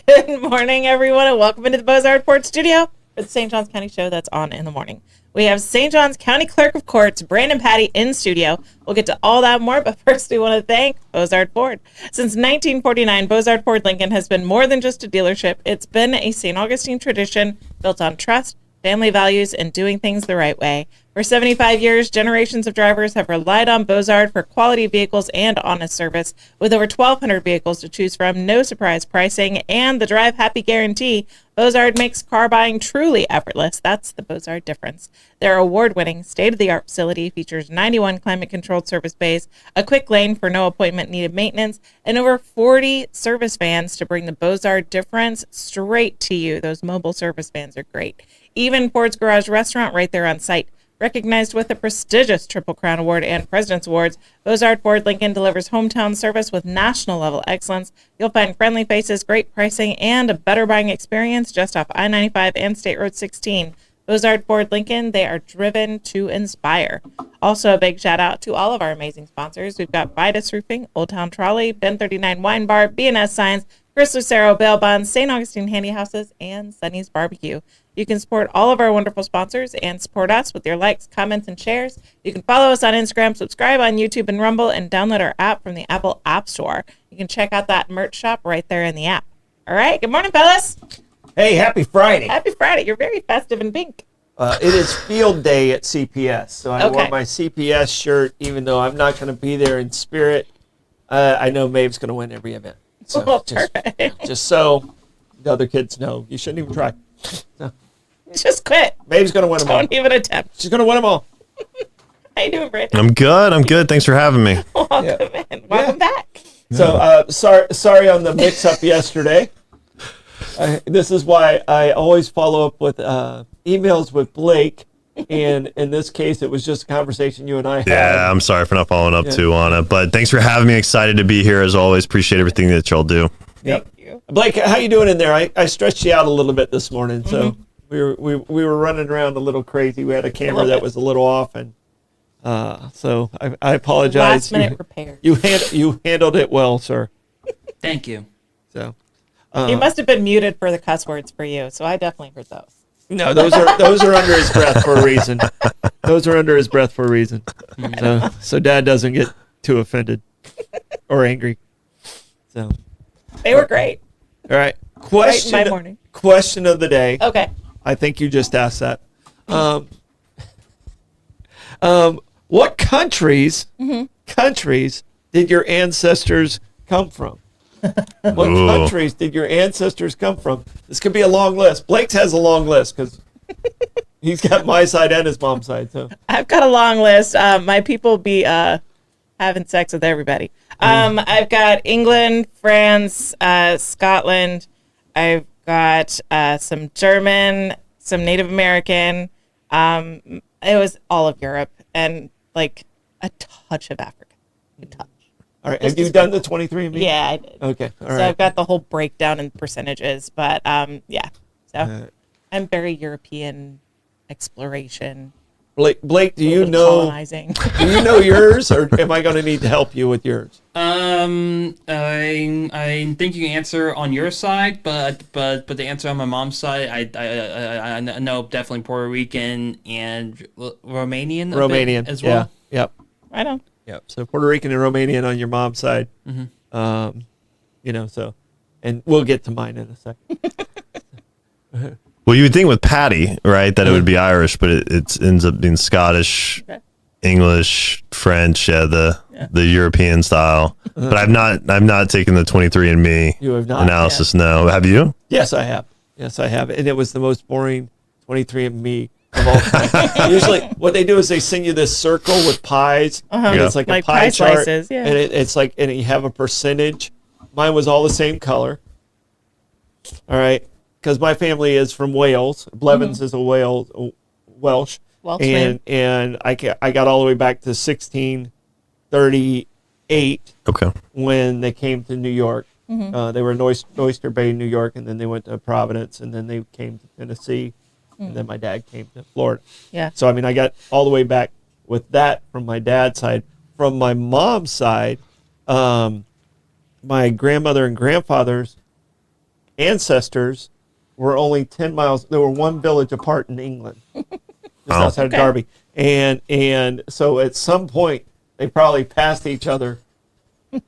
Good morning, everyone, and welcome into the Bozard Port Studio for the St. Johns County Show that's on in the morning. We have St. Johns County Clerk of Courts, Brandon Patty, in studio. We'll get to all that more, but first we want to thank Bozard Ford. Since 1949, Bozard Ford Lincoln has been more than just a dealership. It's been a St. Augustine tradition built on trust, family values, and doing things the right way. For 75 years, generations of drivers have relied on Bozard for quality vehicles and honest service. With over 1,200 vehicles to choose from, no surprise pricing, and the Drive Happy guarantee, Bozard makes car buying truly effortless. That's the Bozard difference. Their award-winning, state-of-the-art facility features 91 climate-controlled service bays, a quick lane for no appointment-needed maintenance, and over 40 service vans to bring the Bozard difference straight to you. Those mobile service vans are great. Even Ford's Garage Restaurant right there on site. Recognized with the prestigious Triple Crown Award and President's Awards, Bozard Ford Lincoln delivers hometown service with national-level excellence. You'll find friendly faces, great pricing, and a better buying experience just off I-95 and State Road 16. Bozard Ford Lincoln, they are driven to inspire. Also, a big shout-out to all of our amazing sponsors. We've got Vitus Roofing, Old Town Trolley, Ben 39 Wine Bar, B&S Signs, Chris Lucero Bail Bonds, St. Augustine Handy Houses, and Sunny's Barbecue. You can support all of our wonderful sponsors and support us with your likes, comments, and shares. You can follow us on Instagram, subscribe on YouTube and Rumble, and download our app from the Apple App Store. You can check out that merch shop right there in the app. All right, good morning, fellas. Hey, happy Friday. Happy Friday. You're very festive in pink. It is field day at CPS, so I wore my CPS shirt, even though I'm not going to be there in spirit. I know Maeve's going to win every event. So just so the other kids know, you shouldn't even try. So. Just quit. Maeve's going to win them all. Don't even attempt. She's going to win them all. How you doing, Brandon? I'm good. Thanks for having me. Welcome in. Welcome back. So sorry on the mix-up yesterday. This is why I always follow up with emails with Blake. And in this case, it was just a conversation you and I had. Yeah, I'm sorry for not following up too on it. But thanks for having me. Excited to be here as always. Appreciate everything that y'all do. Thank you. Blake, how you doing in there? I stretched you out a little bit this morning, so we were running around a little crazy. We had a camera that was a little off, and so I apologize. Last minute repair. You handled it well, sir. Thank you. So he must have been muted for the cuss words for you, so I definitely heard those. No, those are under his breath for a reason. Those are under his breath for a reason. So Dad doesn't get too offended or angry. So they were great. All right. Question of the day. Okay. I think you just asked that. What countries did your ancestors come from? What countries did your ancestors come from? This could be a long list. Blake's has a long list because he's got my side and his mom's side. So I've got a long list. My people be having sex with everybody. I've got England, France, Scotland. I've got some German, some Native American. It was all of Europe and like a touch of Africa. A touch. All right. Have you done the 23andMe? Yeah, I did. Okay. All right. So I've got the whole breakdown in percentages, but yeah. So I'm very European exploration. Blake, do you know colonizing? Do you know yours, or am I going to need to help you with yours? I think you can answer on your side, but the answer on my mom's side, I know definitely Puerto Rican and Romanian. Romanian as well. Yeah. Yep. Right on. Yep. So Puerto Rican and Romanian on your mom's side. So, and we'll get to mine in a second. Well, you would think with Patty, right, that it would be Irish, but it ends up being Scottish, English, French, the European style. But I've not taken the 23andMe analysis. No, have you? Yes, I have. And it was the most boring 23andMe of all time. Usually, what they do is they send you this circle with pies, and it's like a pie chart, slices, and it's like, and you have a percentage. Mine was all the same color. All right, because my family is from Wales. Blevins is a Welsh, and I got all the way back to 1638. Okay. When they came to New York. They were in Oyster Bay, New York, and then they went to Providence, and then they came to Tennessee, and then my dad came to Florida. Yeah. So, I mean, I got all the way back with that from my dad's side. From my mom's side, my grandmother and grandfather's ancestors were only 10 miles. They were one village apart in England, just outside of Derby. And so at some point, they probably passed each other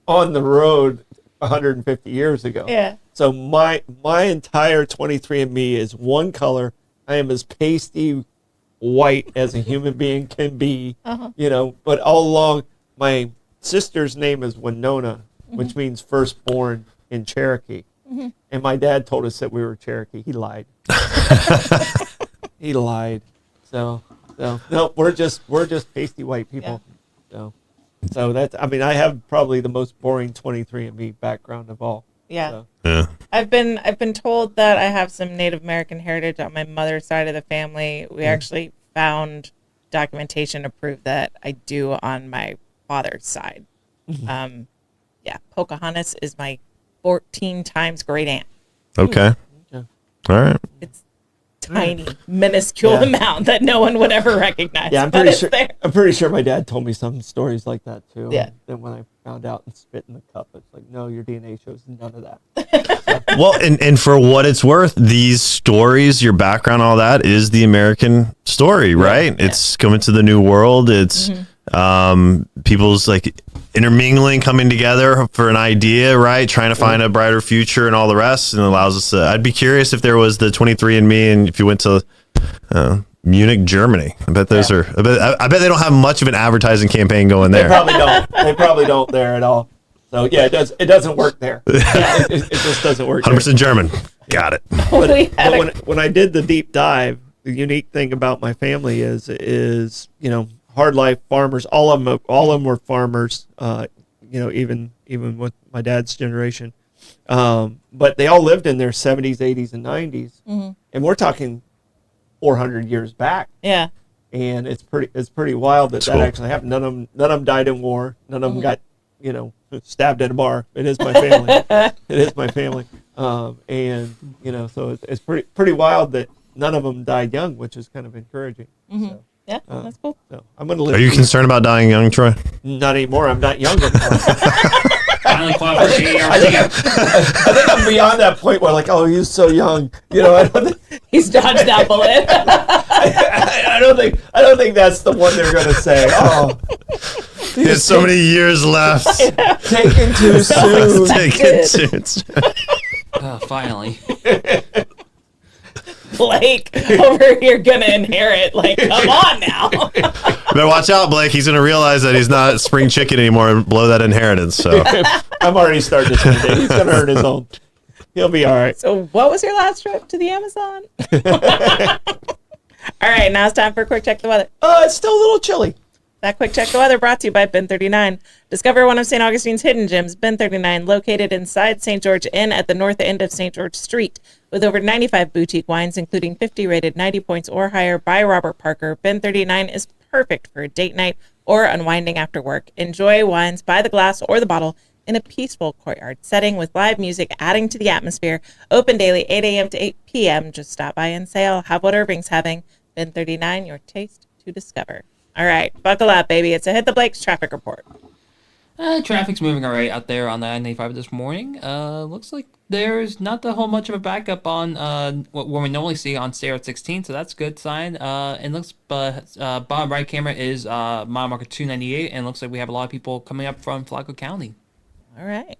on the road 150 years ago. Yeah. So my entire 23andMe is one color. I am as pasty white as a human being can be, but all along, my sister's name is Winona, which means firstborn in Cherokee. And my dad told us that we were Cherokee. He lied. He lied. So no, we're just pasty white people. Yeah. So that's, I mean, I have probably the most boring 23andMe background of all. Yeah. So. Yeah. I've been told that I have some Native American heritage on my mother's side of the family. We actually found documentation to prove that I do on my father's side. Pocahontas is my 14 times great aunt. Okay. Yeah. All right. It's tiny, minuscule amount that no one would ever recognize. Yeah, I'm pretty sure my dad told me some stories like that too. Yeah. Then when I found out and spit in the cup, it's like, no, your DNA shows none of that. Well, and for what it's worth, these stories, your background, all that is the American story, right? Yeah. It's coming to the new world. It's people's like intermingling, coming together for an idea, right? Trying to find a brighter future and all the rest. And it allows us to, I'd be curious if there was the 23andMe and if you went to Munich, Germany. I bet those are, I bet they don't have much of an advertising campaign going there. They probably don't there at all. So yeah, it doesn't work there. It just doesn't work. 100% German. Got it. But when I did the deep dive, the unique thing about my family is hard life farmers. All of them were farmers. Even with my dad's generation, but they all lived in their 70s, 80s, and 90s, and we're talking 400 years back. Yeah. And it's pretty wild that cool. actually happened. None of them died in war. None of them got stabbed at a bar. It is my family. It is my family. So it's pretty wild that none of them died young, which is kind of encouraging. So, Yeah, that's cool. so I'm gonna live. Are you concerned about dying young, Troy? Not anymore. I'm not young anymore. Finally qualified for I think I'm beyond that point where like, oh, he's so young. I don't think, He's dodged that bullet. I don't think that's the one they're gonna say. Oh, There's so many years left. taken too soon. Taken too. Finally. Blake over here gonna inherit. Like, come on now. Better watch out, Blake. He's gonna realize that he's not spring chicken anymore and blow that inheritance. So I'm already starting to spend it. He's gonna earn his own. He'll be all right. So, what was your last trip to the Amazon? All right, now it's time for a quick check the weather. It's still a little chilly. That quick check the weather brought to you by Ben 39. Discover one of St. Augustine's hidden gems, Ben 39, located inside St. George Inn at the north end of St. George Street. With over 95 boutique wines, including 50 rated 90 points or higher by Robert Parker, Ben 39 is perfect for a date night or unwinding after work. Enjoy wines by the glass or the bottle in a peaceful courtyard setting with live music adding to the atmosphere. Open daily 8 a.m. to 8 p.m. Just stop by and say, I'll have what Irving's having. Ben 39, your taste to discover. All right, buckle up, baby. It's a Hit the Blake's traffic report. Traffic's moving all right out there on the I-95 this morning. Looks like there's not a whole much of a backup on what we normally see on State 16, so that's a good sign. And looks, bottom right camera is mile marker 298, and looks like we have a lot of people coming up from Flaco County. All right.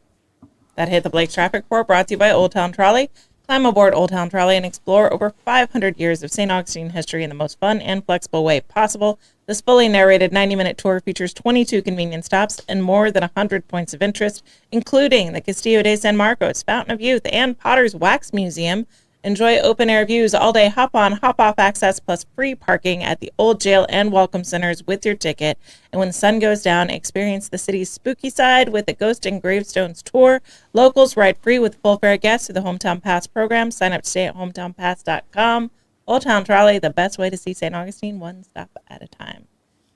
That Hit the Blake's traffic report brought to you by Old Town Trolley. Climb aboard Old Town Trolley and explore over 500 years of St. Augustine history in the most fun and flexible way possible. This fully narrated 90-minute tour features 22 convenient stops and more than 100 points of interest, including the Castillo de San Marcos, Fountain of Youth, and Potter's Wax Museum. Enjoy open-air views all day, hop-on, hop-off access, plus free parking at the Old Jail and Welcome Centers with your ticket. And when the sun goes down, experience the city's spooky side with the Ghost and Gravestones tour. Locals ride free with full fare guests through the Hometown Pass program. Sign up today at hometownpass.com. Old Town Trolley, the best way to see St. Augustine one stop at a time.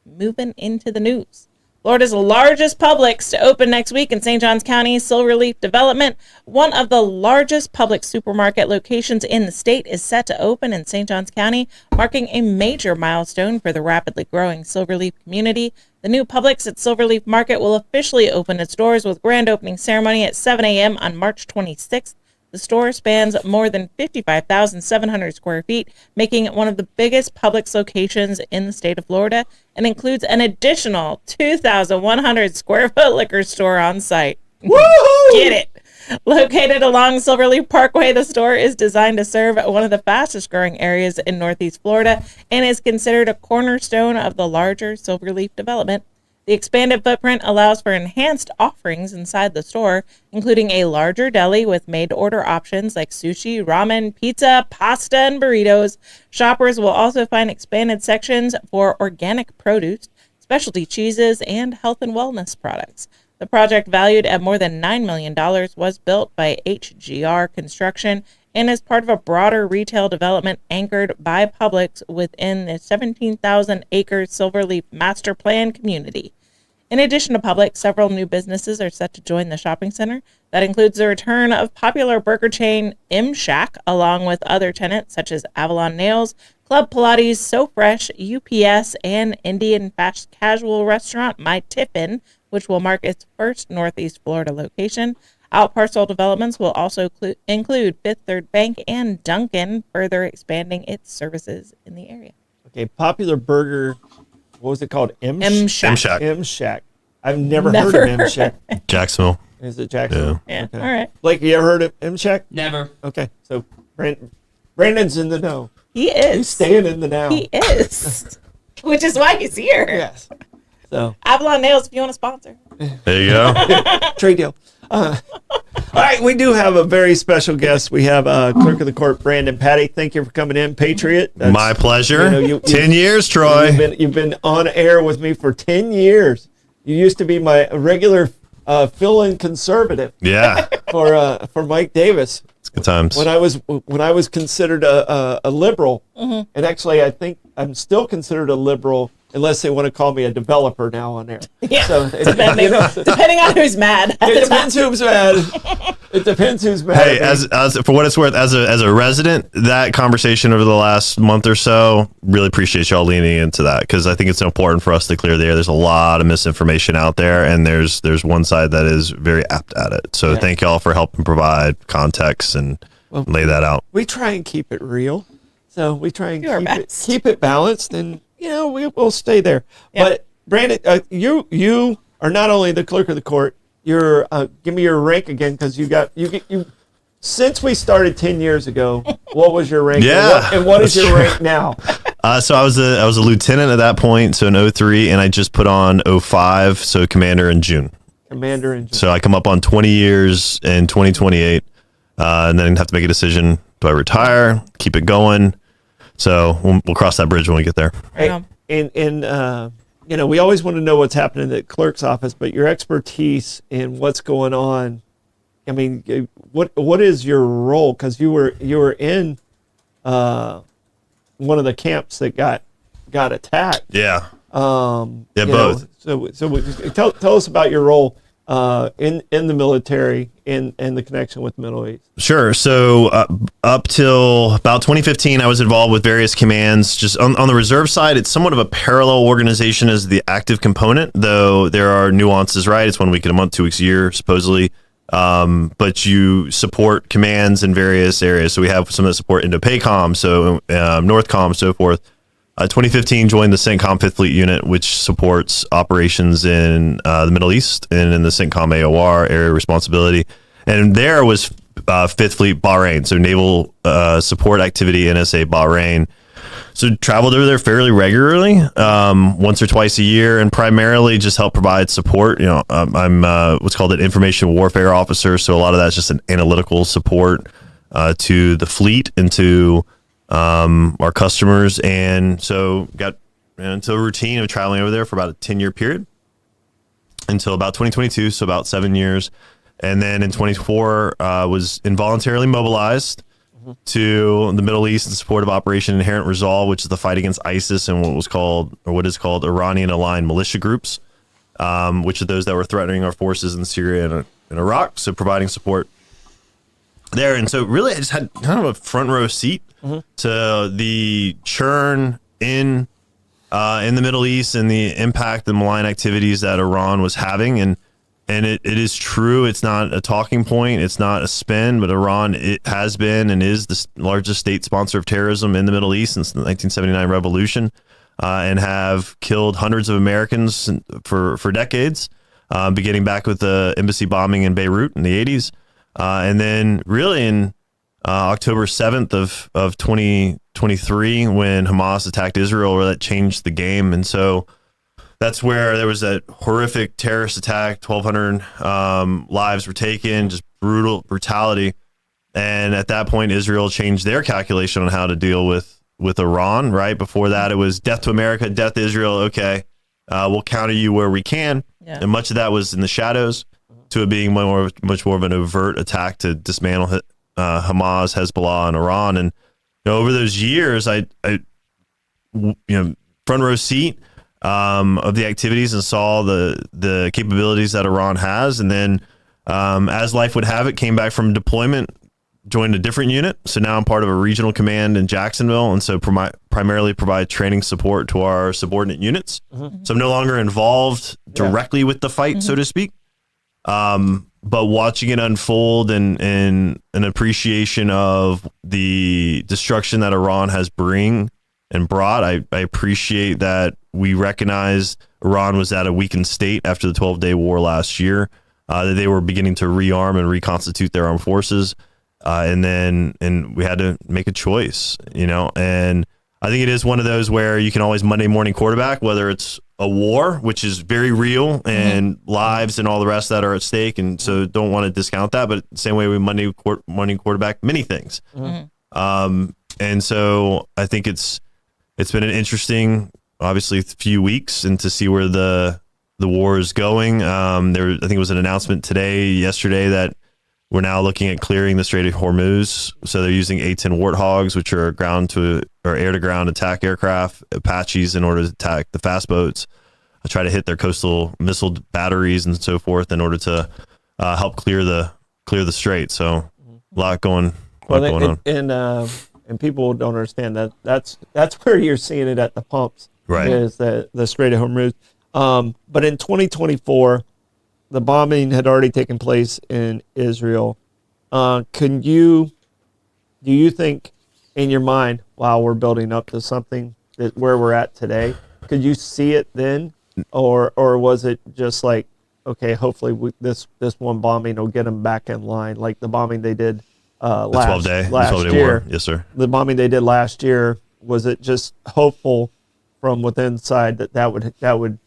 Moving into the news. Florida's largest Publix to open next week in St. Johns County, Silverleaf Development. One of the largest Publix supermarket locations in the state is set to open in St. Johns County, marking a major milestone for the rapidly growing Silverleaf community. The new Publix at Silverleaf Market will officially open its doors with grand opening ceremony at 7 a.m. on March 26th. The store spans more than 55,700 square feet, making it one of the biggest Publix locations in the state of Florida, and includes an additional 2,100 square foot liquor store on site. Woohoo! Get it! Located along Silverleaf Parkway, the store is designed to serve one of the fastest growing areas in Northeast Florida and is considered a cornerstone of the larger Silverleaf development. The expanded footprint allows for enhanced offerings inside the store, including a larger deli with made-to-order options like sushi, ramen, pizza, pasta, and burritos. Shoppers will also find expanded sections for organic produce, specialty cheeses, and health and wellness products. The project, valued at more than $9 million, was built by HGR Construction and is part of a broader retail development anchored by Publix within the 17,000-acre Silverleaf Master Plan community. In addition to Publix, several new businesses are set to join the shopping center. That includes the return of popular burger chain M Shack, along with other tenants such as Avalon Nails, Club Pilates, So Fresh, UPS, and Indian fast casual restaurant My Tiffin, which will mark its first Northeast Florida location. Outparcel developments will also include Fifth Third Bank and Dunkin', further expanding its services in the area. Okay, popular burger. What was it called? M Shack. M Shack. M Shack. I've never heard of M Shack. Jacksonville. Is it Jackson? Yeah. Okay. All right. Blake, you ever heard of M Shack? Never. Okay, so Brandon's in the know. He He's is. staying in the now. He is. Which is why he's here. Yes. So Avalon Nails, if you want to sponsor. There you go. trade deal. All right, we do have a very special guest. We have Clerk of the Court, Brandon Patty. Thank you for coming in, Patriot. That's, My pleasure. you 10 years, Troy. You've been on air with me for 10 years. You used to be my regular fill-in conservative Yeah. for Mike Davis It's good times. when I was considered a liberal, and actually I think I'm still considered a liberal unless they want to call me a developer now on there. Yeah. So Depending, depending on who's mad. it depends who's mad. It depends who's mad. Hey, as for what it's worth, as a resident, that conversation over the last month or so, really appreciate y'all leaning into that, because I think it's important for us to clear the air. There's a lot of misinformation out there, and there's one side that is very apt at it. So thank y'all for helping provide context and lay that out. We try and keep it real. So we try and Do our best. keep it balanced, and we'll stay there. Yeah. But Brandon, you are not only the clerk of the court. You're give me your rank again, because you since we started 10 years ago. What was your rank? Yeah, and what is that's your true. rank now? So I was a lieutenant at that point, so in 03, and I just put on 05, so commander in June. Commander in. So I come up on 20 years in 2028, and then have to make a decision: do I retire, keep it going? So we'll cross that bridge when we get there. Right. And we always want to know what's happening at the clerk's office, but your expertise in what's going on. I mean, what is your role? Because you were in one of the camps that got attacked. Yeah. Yeah, both. So tell us about your role in the military and the connection with the Middle East. Sure. So up till about 2015, I was involved with various commands. Just on the reserve side, it's somewhat of a parallel organization as the active component, though there are nuances, right? It's 1 week in a month, 2 weeks a year, supposedly. But you support commands in various areas. So we have some that support Indo-PACOM, so Northcom, so forth. 2015 joined the CENTCOM 5th Fleet Unit, which supports operations in the Middle East and in the CENTCOM AOR area responsibility. And there was 5th Fleet Bahrain, so naval support activity NSA Bahrain. So traveled over there fairly regularly, once or twice a year, and primarily just help provide support. I'm what's called an information warfare officer, so a lot of that's just an analytical support to the fleet and to our customers. And so got into a routine of traveling over there for about a 10-year period until about 2022, so about 7 years. And then in 24, was involuntarily mobilized to the Middle East in support of Operation Inherent Resolve, which is the fight against ISIS and what is called Iranian-aligned militia groups, which are those that were threatening our forces in Syria and Iraq, so providing support there. And so really I just had kind of a front row seat to the churn in the Middle East and the impact, the malign activities that Iran was having. And and it is true. It's not a talking point. It's not a spin, but Iran, it has been and is the largest state sponsor of terrorism in the Middle East since the 1979 revolution, and have killed hundreds of Americans for decades, beginning back with the embassy bombing in Beirut in the 80s. And then really in October 7th of 2023, when Hamas attacked Israel, where that changed the game. And so that's where there was that horrific terrorist attack. 1,200 lives were taken, just brutality. And at that point, Israel changed their calculation on how to deal with Iran, right? Before that, it was death to America, death to Israel. Okay, we'll counter you where we can. Yeah. And much of that was in the shadows, to it being much more of an overt attack to dismantle Hamas, Hezbollah, and Iran. And over those years, I front row seat of the activities and saw the capabilities that Iran has. And then as life would have it, came back from deployment, joined a different unit. So now I'm part of a regional command in Jacksonville. And so primarily provide training support to our subordinate units. Mm-hmm. So I'm no longer involved directly with the fight, so to speak. But watching it unfold and an appreciation of the destruction that Iran has brought, I appreciate that we recognize Iran was at a weakened state after the 12-day war last year, that they were beginning to rearm and reconstitute their armed forces. And we had to make a choice, and I think it is one of those where you can always Monday morning quarterback, whether it's a war, which is very real, and lives and all the rest that are at stake. And so don't want to discount that, but the same way we Monday morning quarterback many things. And so I think it's been an interesting, obviously, few weeks, and to see where the war is going. I think it was an announcement yesterday, that we're now looking at clearing the Strait of Hormuz. So they're using A-10 Warthogs, which are air-to-ground attack aircraft, Apaches, in order to attack the fast boats, try to hit their coastal missile batteries and so forth in order to help clear the strait. So a lot going on. And people don't understand that that's where you're seeing it at the pumps, right? Is the Strait of Hormuz. But in 2024, the bombing had already taken place in Israel. Do you think in your mind, wow, we're building up to something where we're at today? Could you see it then? Or was it just like, okay, hopefully this one bombing will get them back in line, like the bombing they did last year? War. Yes, sir. The bombing they did last year, was it just hopeful from within side that would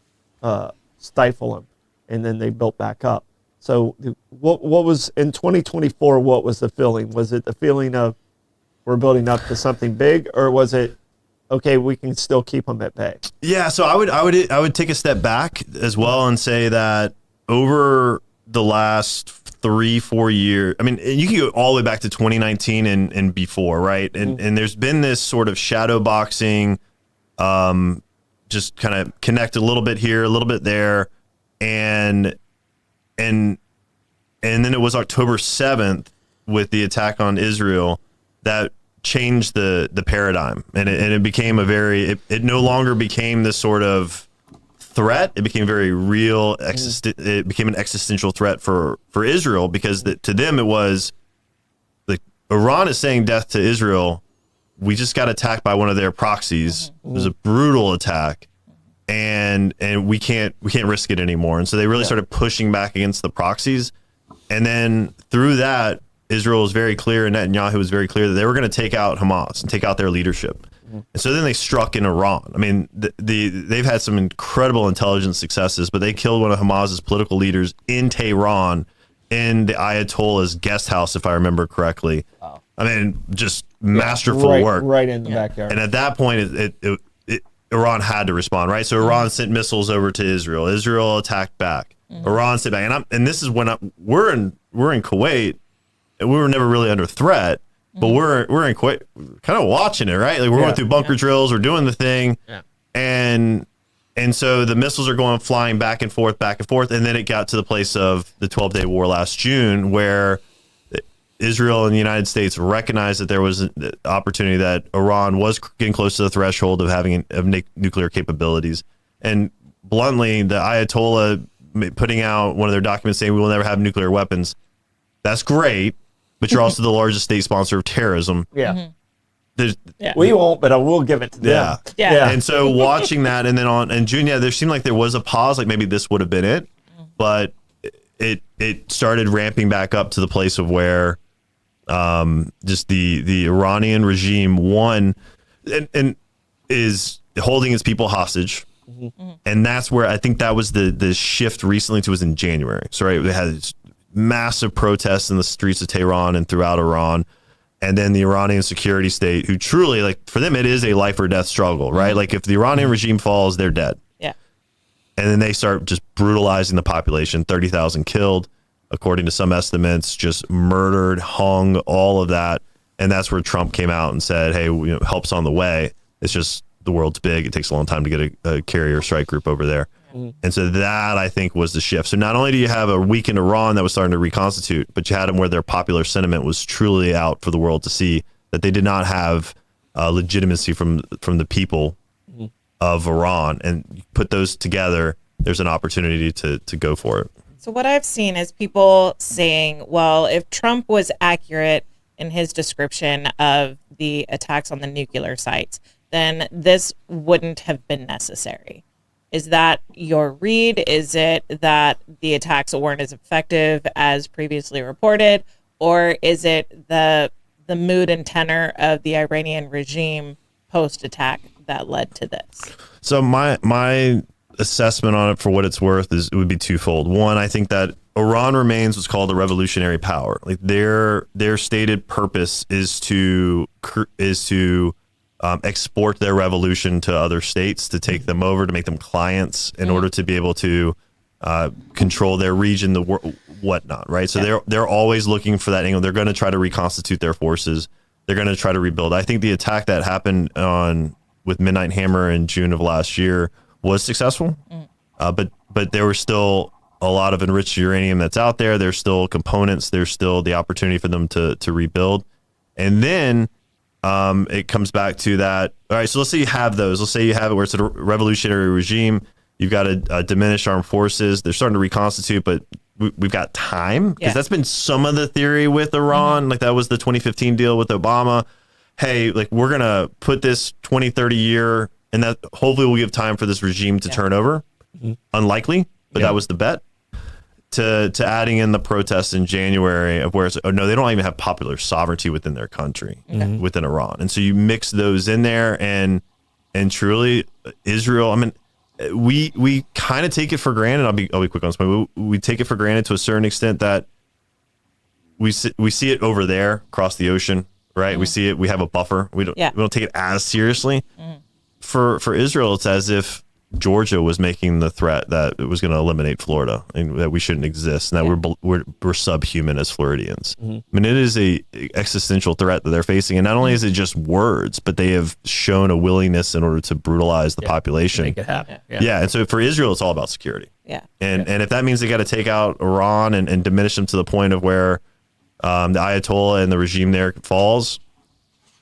stifle them? And then they built back up. So what was in 2024? What was the feeling? Was it the feeling of we're building up to something big, or was it okay, we can still keep them at bay? Yeah. So I would take a step back as well and say that over the last 3-4 years, I mean, you can go all the way back to 2019 and before, right? And there's been this sort of shadow boxing, just kind of connect a little bit here, a little bit there. And then it was October 7th with the attack on Israel that changed the paradigm, and it became it no longer became this sort of threat. It became very real. It became an existential threat for Israel, because to them it was like, Iran is saying death to Israel. We just got attacked by one of their proxies. It was a brutal attack. And we can't risk it anymore. And so they really started pushing back against the proxies. And then through that, Israel was very clear, and Netanyahu was very clear that they were going to take out Hamas and take out their leadership. And so then they struck in Iran. I mean, they've had some incredible intelligence successes, but they killed one of Hamas's political leaders in Tehran, in the Ayatollah's guest house, if I remember correctly. Wow. I mean, just masterful work. Right in the backyard. And at that point, Iran had to respond, right? So Iran sent missiles over to Israel. Israel attacked back. Iran sent back, and this is when we're in Kuwait, and we were never really under threat, but we're in Kuwait, kind of watching it, right? Like we're going through bunker drills, we're doing the thing, and so the missiles are going flying back and forth, and then it got to the place of the 12-day war last June, where Israel and the United States recognized that there was an opportunity that Iran was getting close to the threshold of having nuclear capabilities. And bluntly, the Ayatollah putting out one of their documents saying we will never have nuclear weapons. That's great, but you're also the largest state sponsor of terrorism. Yeah. Yeah. We won't, but I will give it to them. Yeah. And so watching that, and then in June, there seemed like there was a pause, like maybe this would have been it, but it started ramping back up to the place of where just the Iranian regime and is holding its people hostage. And that's where I think that was the shift recently to was in January. So right, they had this massive protests in the streets of Tehran and throughout Iran. And then the Iranian security state, who truly, like, for them, it is a life or death struggle, right? Like, if the Iranian regime falls, they're dead. Yeah. And then they start just brutalizing the population. 30,000 killed, according to some estimates, just murdered, hung, all of that. And that's where Trump came out and said, hey, help's on the way. It's just the world's big. It takes a long time to get a carrier strike group over there. And so that, I think, was the shift. So not only do you have a weakened Iran that was starting to reconstitute, but you had them where their popular sentiment was truly out for the world to see, that they did not have legitimacy from the people of Iran. And you put those together, there's an opportunity to go for it. So what I've seen is people saying, well, if Trump was accurate in his description of the attacks on the nuclear sites, then this wouldn't have been necessary. Is that your read? Is it that the attacks weren't as effective as previously reported? Or is it the mood and tenor of the Iranian regime post-attack that led to this? So my assessment on it, for what it's worth, is it would be twofold. One, I think that Iran remains what's called a revolutionary power. Like their stated purpose is to export their revolution to other states, to take them over, to make them clients in order to be able to control their region, the whatnot, right? So they're always looking for that angle. They're going to try to reconstitute their forces. They're going to try to rebuild. I think the attack that happened with Midnight Hammer in June of last year was successful, but there were still a lot of enriched uranium that's out there. There's still components. There's still the opportunity for them to rebuild. And then it comes back to that. All right, so let's say you have those. Let's say you have it where it's a revolutionary regime. You've got a diminished armed forces. They're starting to reconstitute, but we've got time, because that's been some of the theory with Iran. Like that was the 2015 deal with Obama. Hey, like we're going to put this 20, 30 year, and that hopefully will give time for this regime to turn over. Unlikely, but that was the bet. To adding in the protests in January of where it's, oh no, they don't even have popular sovereignty within their country, within Iran. And so you mix those in there, and truly Israel, I mean, we kind of take it for granted. I'll be quick on this point. We take it for granted to a certain extent that we see it over there across the ocean, right? We see it, we have a buffer. We don't take it as seriously. For Israel, it's as if Georgia was making the threat that it was going to eliminate Florida and that we shouldn't exist, and that we're subhuman as Floridians. I mean, it is a existential threat that they're facing, and not only is it just words, but they have shown a willingness in order to brutalize the population. Make it happen. Yeah, and so for Israel, it's all about security. And if that means they got to take out Iran and diminish them to the point of where the Ayatollah and the regime there falls,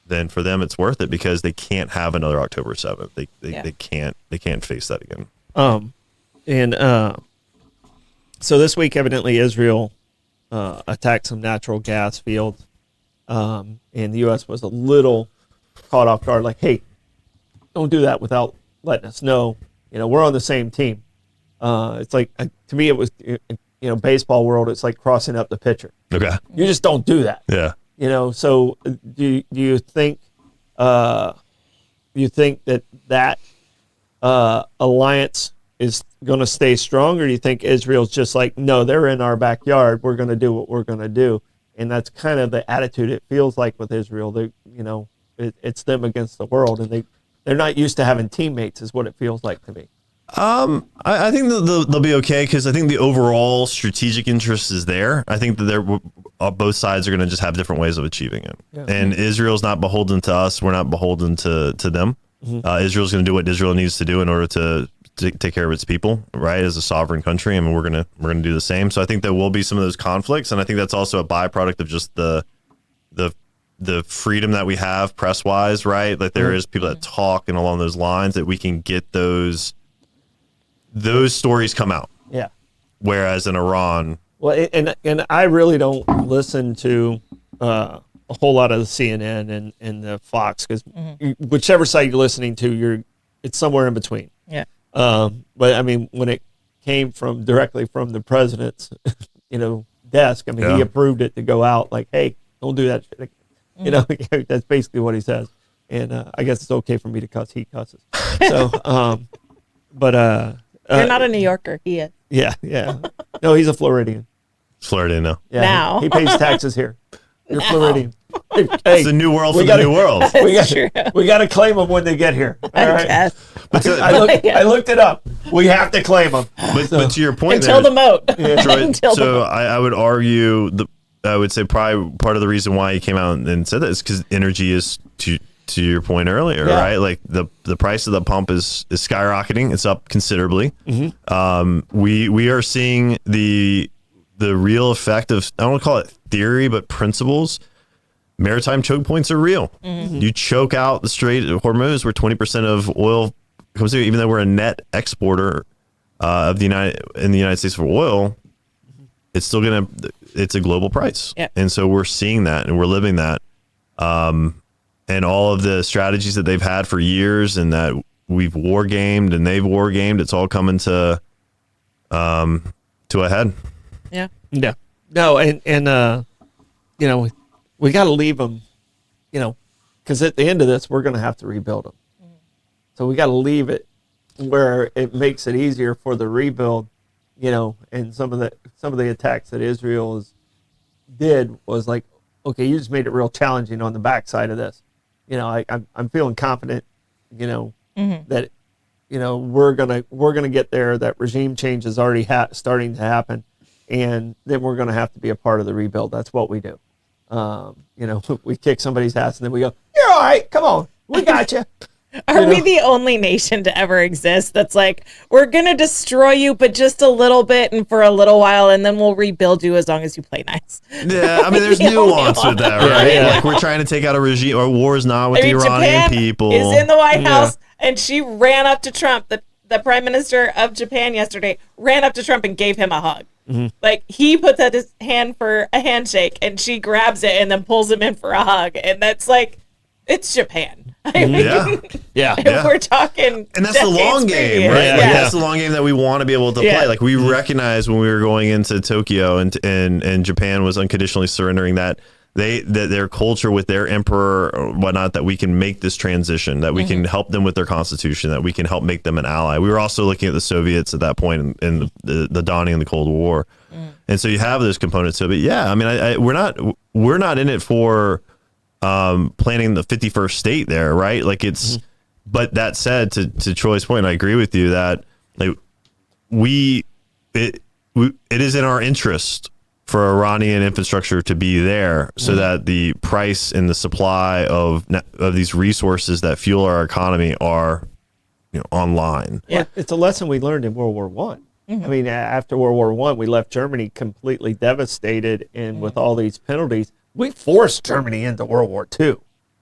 then for them it's worth it, because they can't have another October 7th. They can't face that again. So this week, evidently, Israel attacked some natural gas fields, and the U.S. was a little caught off guard. Like, hey, don't do that without letting us know. We're on the same team. It's like, to me, it was, baseball world. It's like crossing up the pitcher. Okay, you just don't do that. Yeah. So do you think that alliance is going to stay strong, or do you think Israel's just like, no, they're in our backyard, we're going to do what we're going to do? And that's kind of the attitude it feels like with Israel. It's them against the world, and they're not used to having teammates, is what it feels like to me. I think they'll be okay, because I think the overall strategic interest is there. I think that both sides are going to just have different ways of achieving it. Yeah. And Israel's not beholden to us. We're not beholden to them. Israel's going to do what Israel needs to do in order to take care of its people, right? As a sovereign country. I mean, we're going to do the same. So I think there will be some of those conflicts, and I think that's also a byproduct of just the freedom that we have press wise, right? Like there is people that talk and along those lines, that we can get those stories come out. Yeah. whereas in Iran, Well, and I really don't listen to a whole lot of the CNN and the Fox, because whichever side you're listening to, it's somewhere in between. Yeah. But I mean, when it came directly from the president's, desk, I mean, he approved it to go out like, hey, don't do that shit. That's basically what he says. And I guess it's okay for me to cuss. He cusses. So, You're not a New Yorker. He is. Yeah. No, he's a Floridian. Floridian now. Yeah, Now. he pays taxes here. You're Now. Floridian. Hey, It's a new world for the new world. we got to claim them when they get here. All I right. guess. I looked it up. We have to claim them. But to your point, Until the moat. Troy, Until the so moat. I would argue I would say probably part of the reason why he came out and said that is because energy is to your point earlier, right? Like the price of the pump is skyrocketing. It's up considerably. We are seeing the real effect of, I don't want to call it theory, but principles. Maritime choke points are real. You choke out the Strait of Hormuz, where 20% of oil comes through, even though we're a net exporter in the United States for oil. It's still it's a global price. Yeah. And so we're seeing that and we're living that. And all of the strategies that they've had for years and that we've war gamed and they've war gamed, it's all coming to a head. Yeah. Yeah. No, and we got to leave them, because at the end of this, we're going to have to rebuild them. So we got to leave it where it makes it easier for the rebuild, and some of the attacks that Israel did was like, okay, you just made it real challenging on the backside of this. I'm feeling confident, that, we're gonna get there. That regime change is already starting to happen, and then we're gonna have to be a part of the rebuild. That's what we do. We kick somebody's ass and then we go, "You're all right. Come on, we got you." Are we the only nation to ever exist that's like, we're going to destroy you, but just a little bit and for a little while, and then we'll rebuild you as long as you play nice? Yeah, I mean, there's nuance with that, right? Yeah. Like, we're trying to take out a regime, or war is not with the Iranian Japan people. is in the White House, and she ran up to Trump. The prime minister of Japan yesterday ran up to Trump and gave him a hug. Like, he puts out his hand for a handshake, and she grabs it and then pulls him in for a hug. And that's like, it's Japan. I mean, Yeah. we're talking, And that's the long game, right? Yeah. Like, that's the long game that we want to be able to play. Like, we recognize when we were going into Tokyo and Japan was unconditionally surrendering that their culture with their emperor or whatnot, that we can make this transition, that we can help them with their constitution, that we can help make them an ally. We were also looking at the Soviets at that point in the dawning of the Cold War. And so you have those components of it. Yeah, I mean, we're not in it for planning the 51st state there, right? Like, it's but that said, to Troy's point, I agree with you that like it is in our interest for Iranian infrastructure to be there, so that the price and the supply of these resources that fuel our economy are online. Yeah, it's a lesson we learned in World War One. I mean, after World War One, we left Germany completely devastated, and with all these penalties, we forced Germany into World War Two.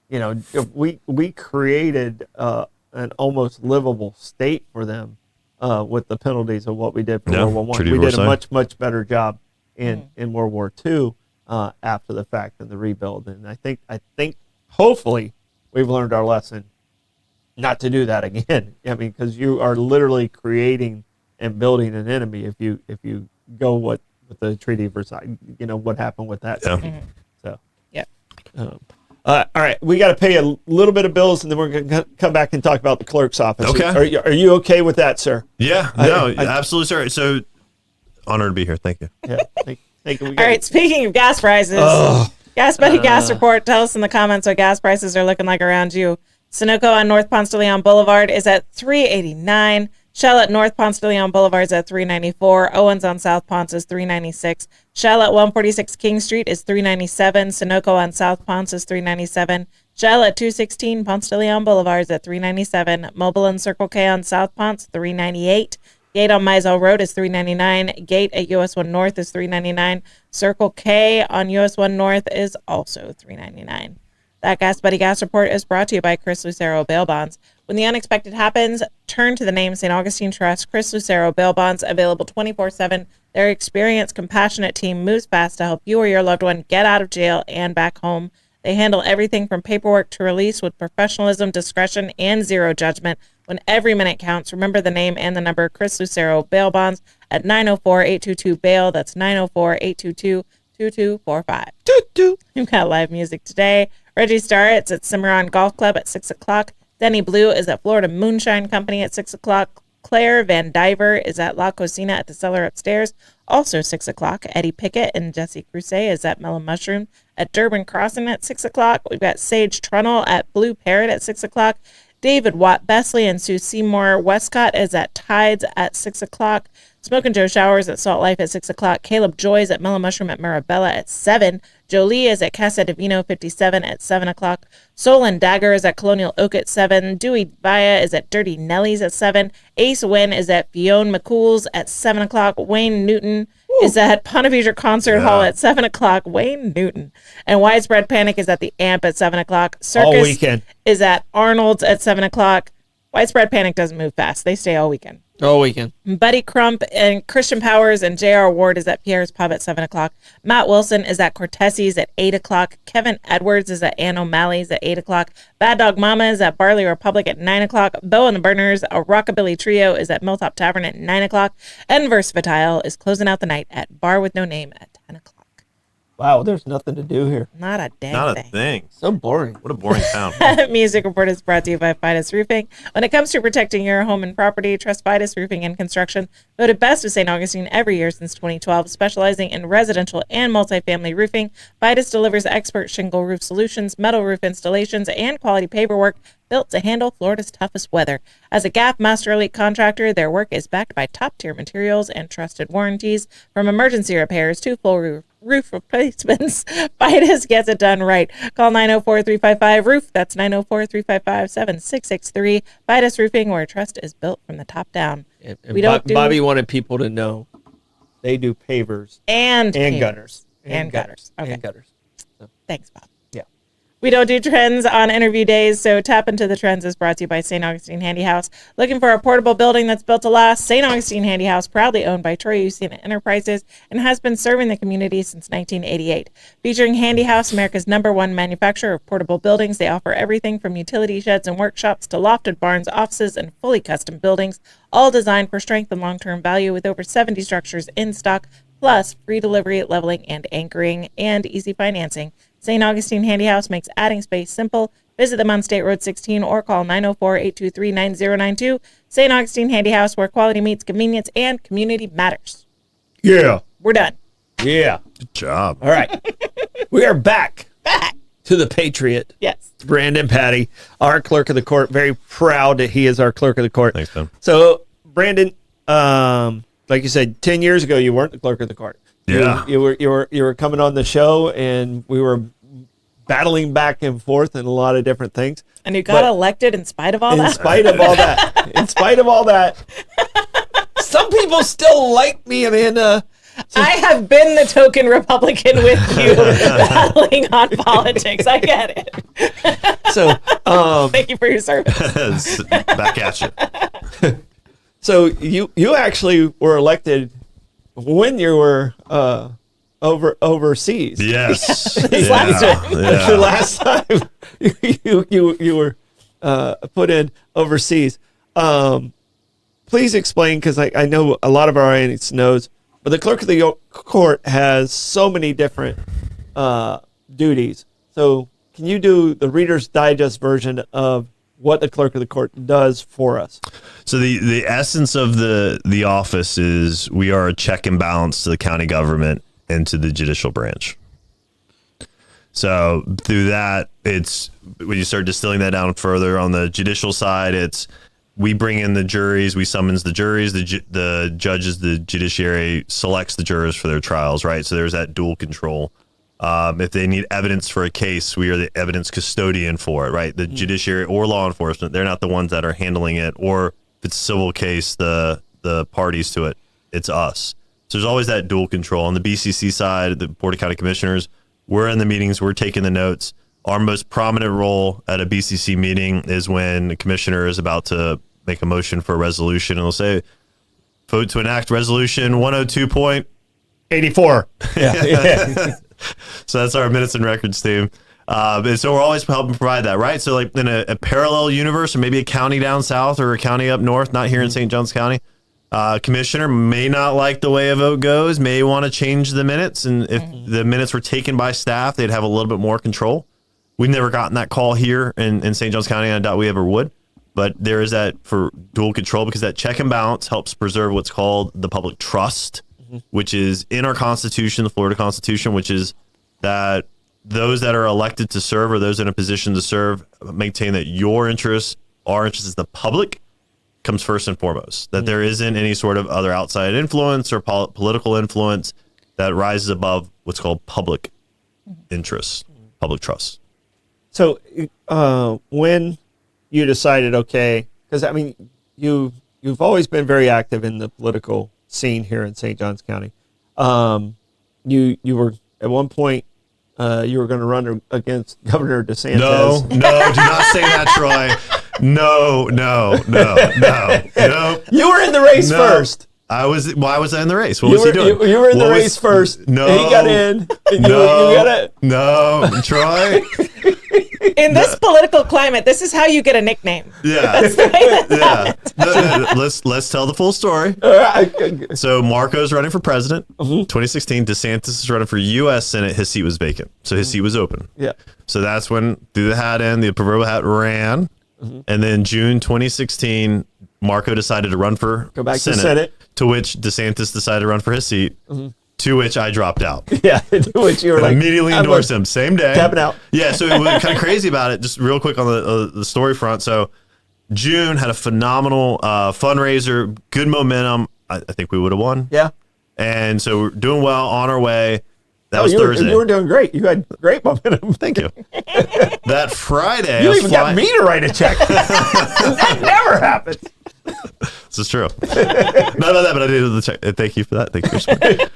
We created an almost livable state for them with the penalties of what we did for World War One. We did a much better job in World War Two after the fact in the rebuild, and I think hopefully we've learned our lesson not to do that again. I mean, because you are literally creating and building an enemy if you go with the Treaty of Versailles. What happened with that. Yeah. So yeah. All right, we got to pay a little bit of bills, and then we're going to come back and talk about the clerk's office. Okay. Are you okay with that, sir? Yeah. No, absolutely, sir. So honored to be here. Thank you. Yeah. Thank you. All right, speaking of gas prices, Gas Buddy Gas Report, tell us in the comments what gas prices are looking like around you. Sunoco on North Ponce de Leon Boulevard is at $3.89. Shell at North Ponce de Leon Boulevard is at $3.94. Owens on South Ponce is $3.96. Shell at 146 King Street is $3.97. Sunoco on South Ponce is $3.97. Shell at 216 Ponce de Leon Boulevard is at $3.97. Mobile and Circle K on South Ponce, $3.98. Gate on Mizell Road is $3.99. Gate at US 1 North is $3.99. Circle K on US 1 North is also $3.99. That Gas Buddy Gas Report is brought to you by Chris Lucero Bail Bonds. When the unexpected happens, turn to the name St. Augustine Trust, Chris Lucero Bail Bonds, available 24/7, Their experienced, compassionate team moves fast to help you or your loved one get out of jail and back home. They handle everything from paperwork to release with professionalism, discretion, and zero judgment. When every minute counts, remember the name and the number. Chris Lucero, bail bonds at 904-822-BAIL. That's 904-822-2245. We've got live music today. Reggie Starr, it's at Cimarron Golf Club at 6 o'clock. Denny Blue is at Florida Moonshine Company at 6 o'clock. Claire Van Diver is at La Cocina at the cellar upstairs, also 6 o'clock. Eddie Pickett and Jesse Crusay is at Mellow Mushroom at Durban Crossing at 6 o'clock. We've got Sage Trunnell at Blue Parrot at 6 o'clock. David Watt Besley and Sue Seymour Westcott is at Tides at 6 o'clock. Smokin' Joe Showers at Salt Life at 6 o'clock. Caleb Joy is at Mellow Mushroom at Marabella at 7. Jolie is at Casa Divino 57 at 7 o'clock. Soul and Dagger is at Colonial Oak at 7. Dewey Vaya is at Dirty Nellies at 7. Ace Wynn is at Fionn McCool's at 7 o'clock. Wayne Newton is at Pontevedra Concert Hall at 7 o'clock. Wayne Newton. And Widespread Panic is at the Amp at 7 o'clock. Circus All weekend. is at Arnold's at 7 o'clock. Widespread Panic doesn't move fast. They stay all weekend. All weekend. Buddy Crump and Christian Powers and J.R. Ward is at Pierre's Pub at 7 o'clock. Matt Wilson is at Cortesi's at 8 o'clock. Kevin Edwards is at Ann O'Malley's at 8 o'clock. Bad Dog Mama is at Barley Republic at 9 o'clock. Bo and the Burners, a Rockabilly Trio, is at Milltop Tavern at 9 o'clock. And Versatile is closing out the night at Bar With No Name at 10 o'clock. Wow, there's nothing to do here. Not a dang Not a thing. thing. So boring. What a boring town. Music Report is brought to you by Fidus Roofing. When it comes to protecting your home and property, trust Fidus Roofing and Construction. Voted best of St. Augustine every year since 2012, specializing in residential and multifamily roofing. Fidus delivers expert shingle roof solutions, metal roof installations, and quality paperwork built to handle Florida's toughest weather. As a GAP Master Elite contractor, their work is backed by top-tier materials and trusted warranties. From emergency repairs to full roof replacements, Fidus gets it done right. Call 904-355-ROOF. That's 904-355-7663. Fidus Roofing, where trust is built from the top down. And We don't do- Bobby wanted people to know they do pavers And gutters. And gutters. Okay. And gutters. Thanks, Bob. Yeah. We don't do trends on interview days, so Tap Into the Trends is brought to you by St. Augustine Handy House. Looking for a portable building that's built to last? St. Augustine Handy House, proudly owned by Troy Usiana Enterprises and has been serving the community since 1988. Featuring Handy House, America's #1 manufacturer of portable buildings, they offer everything from utility sheds and workshops to lofted barns, offices, and fully custom buildings, all designed for strength and long-term value with over 70 structures in stock, plus free delivery, leveling, and anchoring, and easy financing. St. Augustine Handy House makes adding space simple. Visit them on State Road 16 or call 904-823-9092. St. Augustine Handy House, where quality meets convenience and community matters. Yeah. We're done. Yeah. Good job. All right. We are back to the Patriot. Yes. Brandon Patty, our clerk of the court. Very proud that he is our clerk of the court. Thanks, Ben. So, Brandon, like you said, 10 years ago, you weren't the clerk of the court. Yeah. You were coming on the show, and we were battling back and forth in a lot of different things. And you got But elected in spite of all in that? spite of all that. In spite of all that. Some people still like me, Amanda. I have been the token Republican with you battling on politics. I get it. So, Thank you for your service. Back at you. so you actually were elected when you were overseas. Yes. last time. That's the last time you were put in overseas. Please explain, because I know a lot of our audience knows, but the clerk of the court has so many different duties. So can you do the Reader's Digest version of what the clerk of the court does for us? So the essence of the office is we are a check and balance to the county government and to the judicial branch. So through that, it's when you start distilling that down further on the judicial side, it's we bring in the juries, we summons the juries, the judges, the judiciary selects the jurors for their trials, right? So there's that dual control. If they need evidence for a case, we are the evidence custodian for it, right? The judiciary or law enforcement, they're not the ones that are handling it. Or if it's a civil case, the parties to it, it's us. So there's always that dual control. On the BCC side, the Board of County Commissioners, we're in the meetings, we're taking the notes. Our most prominent role at a BCC meeting is when the commissioner is about to make a motion for a resolution, and they'll say, vote to enact resolution 102.84. Yeah. So that's our minutes and records team. And so we're always helping provide that, right? So like in a parallel universe, or maybe a county down south or a county up north, not here in St. Johns County, commissioner may not like the way a vote goes, may want to change the minutes. And if the minutes were taken by staff, they'd have a little bit more control. We've never gotten that call here in St. Johns County, and I doubt we ever would. But there is that for dual control, because that check and balance helps preserve what's called the public trust, which is in our Constitution, the Florida Constitution, which is that those that are elected to serve, or those in a position to serve, maintain that your interests, our interests as the public, comes first and foremost. That there isn't any sort of other outside influence or political influence that rises above what's called public interests, public trust. So when you decided, okay, because I mean, you've always been very active in the political scene here in St. Johns County. You were at one point you were going to run against Governor DeSantis. No, do not say that, Troy. No. You were in the race first. Why was I in the race? What was he doing? You were in the race first. No. He got in. And No, Troy. In this political climate, this is how you get a nickname. Yeah. That's the way that No. Let's tell the full story. So Marco's running for president. 2016. DeSantis is running for U.S. Senate. His seat was vacant, so his seat was open. Yeah. So that's when threw the hat in. The proverbial hat ran, and then June 2016, Marco decided to run for Go back to Senate. To which DeSantis decided to run for his seat. To which I dropped out. Yeah, to which you were like, immediately endorsed him same day. Tapping out. Yeah, so it was kind of crazy about it. Just real quick on the story front. So June had a phenomenal fundraiser, good momentum. I think we would have won. Yeah. And so we're doing well, on our way. That was Thursday. You were doing great. You had great momentum. Thank you. That Friday, You even got me to write a check. That never happened. This is true. Not about that, but I did the check. Thank you for that. Thank you for support.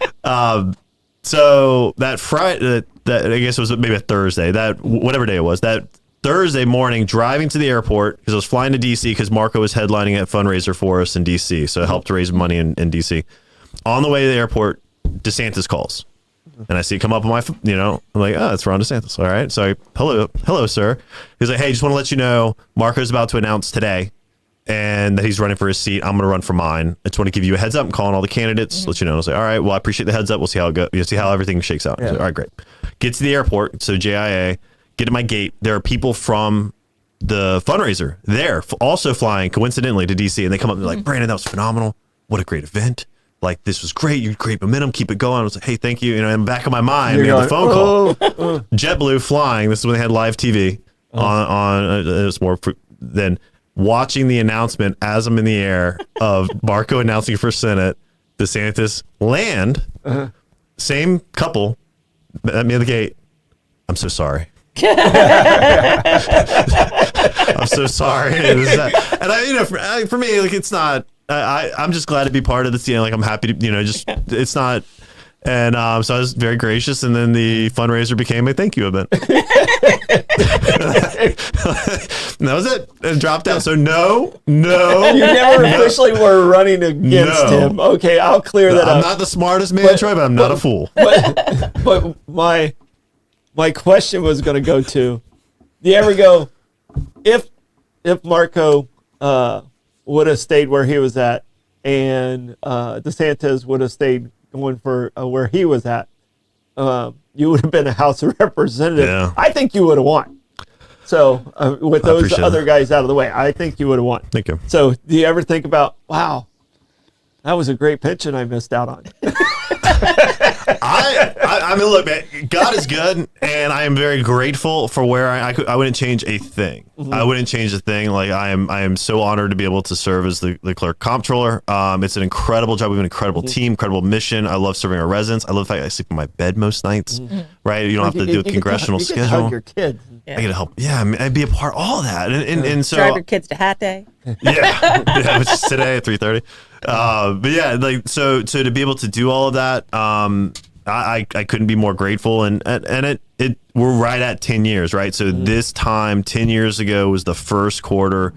So that Friday, that I guess it was maybe a Thursday, that whatever day it was, that Thursday morning, driving to the airport, because I was flying to DC because Marco was headlining a fundraiser for us in DC. So it helped to raise money in DC. On the way to the airport, DeSantis calls. And I see it come up on my, I'm like, oh, it's Ron DeSantis. All right. So hello, sir. He's like, hey, just want to let you know, Marco's about to announce today and that he's running for his seat. I'm going to run for mine. I just want to give you a heads up. I'm calling all the candidates, let you know. I was like, all right, well, I appreciate the heads up. We'll see how it goes. You'll see how everything shakes out. Yeah. Like, all right, great. Get to the airport. So JIA, get to my gate. There are people from the fundraiser there also flying coincidentally to DC. And they come up and they're like, Brandon, that was phenomenal. What a great event. Like, this was great. You had great momentum. Keep it going. I was like, hey, thank you. In the back of my mind, we had the phone call. JetBlue flying. This is when they had live TV on it was more than watching the announcement as I'm in the air of Marco announcing for Senate, DeSantis land, same couple at me at the gate. I'm so sorry. I'm so sorry. And for me, like, it's not, I'm just glad to be part of this. Like, I'm happy to, it's not. And so I was very gracious. And then the fundraiser became a thank you event. And that was it. And dropped out. So no. You never officially were running against him. Okay, I'll clear that up. I'm not the smartest man, Troy, but I'm not a fool. But my question was going to go to, do you ever go, if Marco would have stayed where he was at and DeSantis would have stayed going for where he was at, you would have been a House of Representative. Yeah. I think you would have won. So with those other guys out of the way, I think you would have won. Thank you. So do you ever think about, wow, that was a great pension I missed out on? I mean, look, man, God is good, and I am very grateful for where I wouldn't change a thing. I wouldn't change a thing. Like, I am so honored to be able to serve as the clerk comptroller. It's an incredible job. We have an incredible team, incredible mission. I love serving our residents. I love the fact I sleep in my bed most nights. Right? You don't have to do a congressional schedule. You can hug your kids. Yeah. I get to help. Yeah, I mean, I'd be a part of all that, and so Drive your kids to Hat Day. yeah, which is today at 3:30. But yeah, like so to be able to do all of that, I couldn't be more grateful, and we're right at 10 years, right? So this time 10 years ago was the first quarter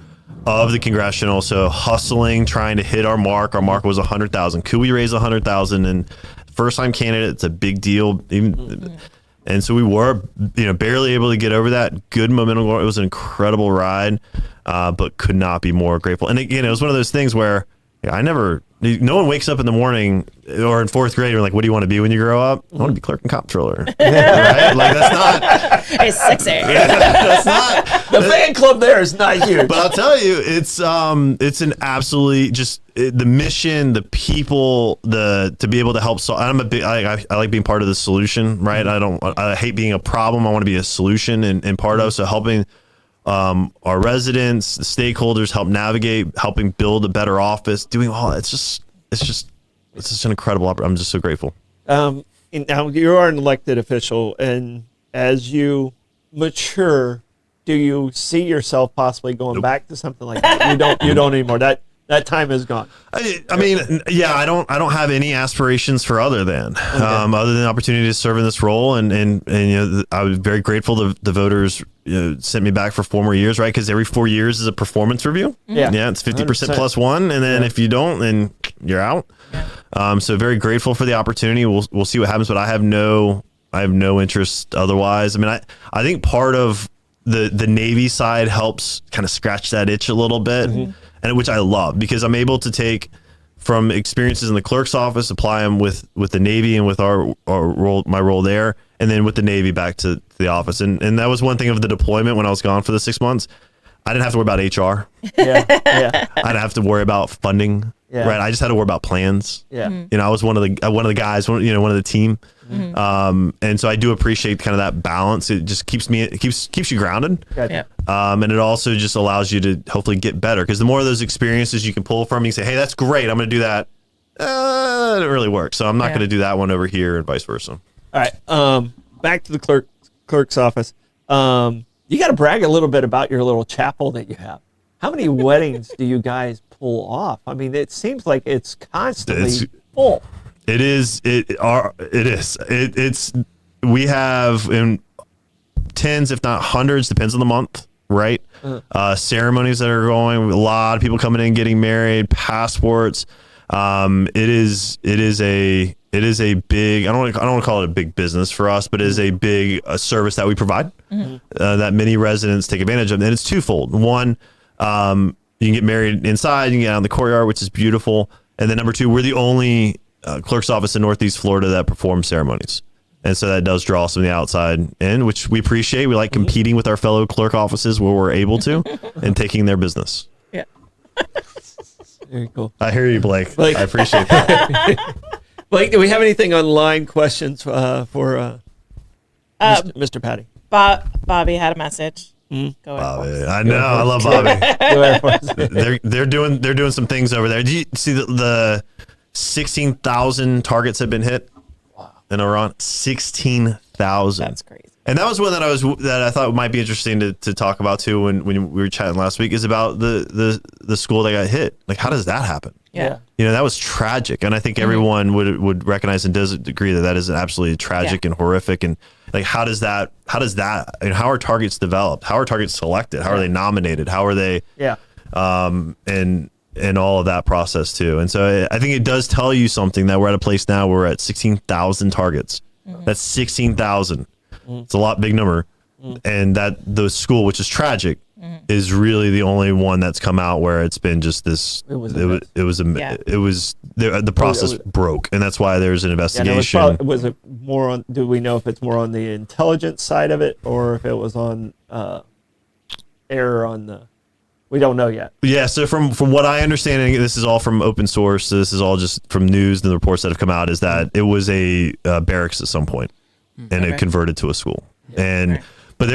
of the congressional. So hustling, trying to hit our mark. Our mark was 100,000. Could we raise 100,000? And first time candidate, it's a big deal. And so we were, barely able to get over that. Good momentum. It was an incredible ride, but could not be more grateful. And again, it was one of those things where no one wakes up in the morning or in fourth grade and like, what do you want to be when you grow up? I want to be clerk and comptroller. Right? Like that's not. It's sexy. That's not. The fan club there is not huge. But I'll tell you, it's an absolutely the mission, the people, to be able to help solve. I'm a big, I like being part of the solution, right? I hate being a problem. I want to be a solution and part of, so helping our residents, the stakeholders, help navigate, helping build a better office, doing all that. It's just an incredible opportunity. I'm just so grateful. And now you are an elected official, and as you mature, do you see yourself possibly going back to something like that? You don't anymore. That time is gone. I mean, yeah, I don't have any aspirations for other than the opportunity to serve in this role, and I was very grateful the voters sent me back for 4 more years, right? Because every 4 years is a performance review. Yeah, it's 50% plus one, and then if you don't, then you're out. So very grateful for the opportunity. We'll see what happens, but I have no interest otherwise. I mean, I think part of the Navy side helps kind of scratch that itch a little bit. And which I love, because I'm able to take from experiences in the clerk's office, apply them with the Navy and with our role, my role there, and then with the Navy back to the office. And that was one thing of the deployment when I was gone for the 6 months. I didn't have to worry about HR. Yeah. I didn't have to worry about funding. Yeah. Right. I just had to worry about plans. Yeah. I was one of the guys, one of the team. And so I do appreciate kind of that balance. It just keeps you grounded. Gotcha. And it also just allows you to hopefully get better, because the more of those experiences you can pull from, you can say, hey, that's great, I'm going to do that. It didn't really work, so I'm not going to do that one over here, and vice versa. All right. Back to the clerk's office. You got to brag a little bit about your little chapel that you have. How many weddings do you guys pull off? I mean, it seems like it's constantly full. It is. We have in tens, if not hundreds, depends on the month, right? Ceremonies that are going, a lot of people coming in, getting married, passports. It is a big, I don't want to call it a big business for us, but it is a big service that we provide that many residents take advantage of. And it's twofold. One, you can get married inside, you can get out in the courtyard, which is beautiful. And then number two, we're the only clerk's office in Northeast Florida that performs ceremonies. And so that does draw some of the outside in, which we appreciate. We like competing with our fellow clerk offices where we're able to and taking their business. Yeah. Very cool. I hear you, Blake. Blake. I appreciate that. Blake, do we have anything online questions for Mr. Patty? Bobby had a message. Go ahead. Bobby. I know. I love Bobby. They're doing some things over there. Do you see the 16,000 targets have been hit in Iran? 16,000. That's crazy. And that was one that I thought might be interesting to talk about too when we were chatting last week, is about the school that got hit. Like, how does that happen? Yeah. That was tragic, and I think everyone would recognize and does agree that is absolutely tragic and horrific. And like, how does that? How are targets developed? How are targets selected? How are they nominated? How are they? Yeah. And all of that process too. And so I think it does tell you something, that we're at a place now where we're at 16,000 targets. That's 16,000. It's a lot, big number. And that the school, which is tragic, is really the only one that's come out where it's been just this. The process broke, and that's why there's an investigation. Was it more on? Do we know if it's more on the intelligence side of it, or if it was on error on the? We don't know yet. Yeah. So from what I understand, and this is all from open source, so this is all just from news and the reports that have come out, is that it was a barracks at some point, and it converted to a school. But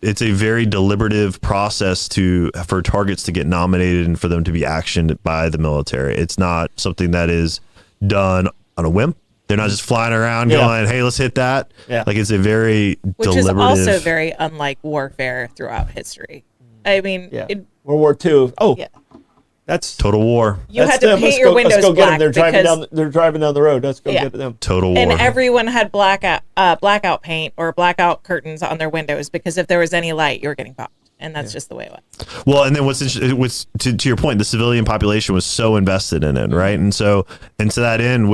it's a very deliberative process for targets to get nominated and for them to be actioned by the military. It's not something that is done on a whim. They're not just flying around going, hey, let's hit that. Yeah. Like, it's a very deliberative. Which is also very unlike warfare throughout history. I mean, World War II. Oh, yeah. That's total war. You had to paint your windows black. They're driving down the road. Let's go get them. Total war. And everyone had blackout paint or blackout curtains on their windows, because if there was any light, you were getting popped. and that's just the way it was. Well, and then what's interesting was to your point, the civilian population was so invested in it, right? And so, and to that end,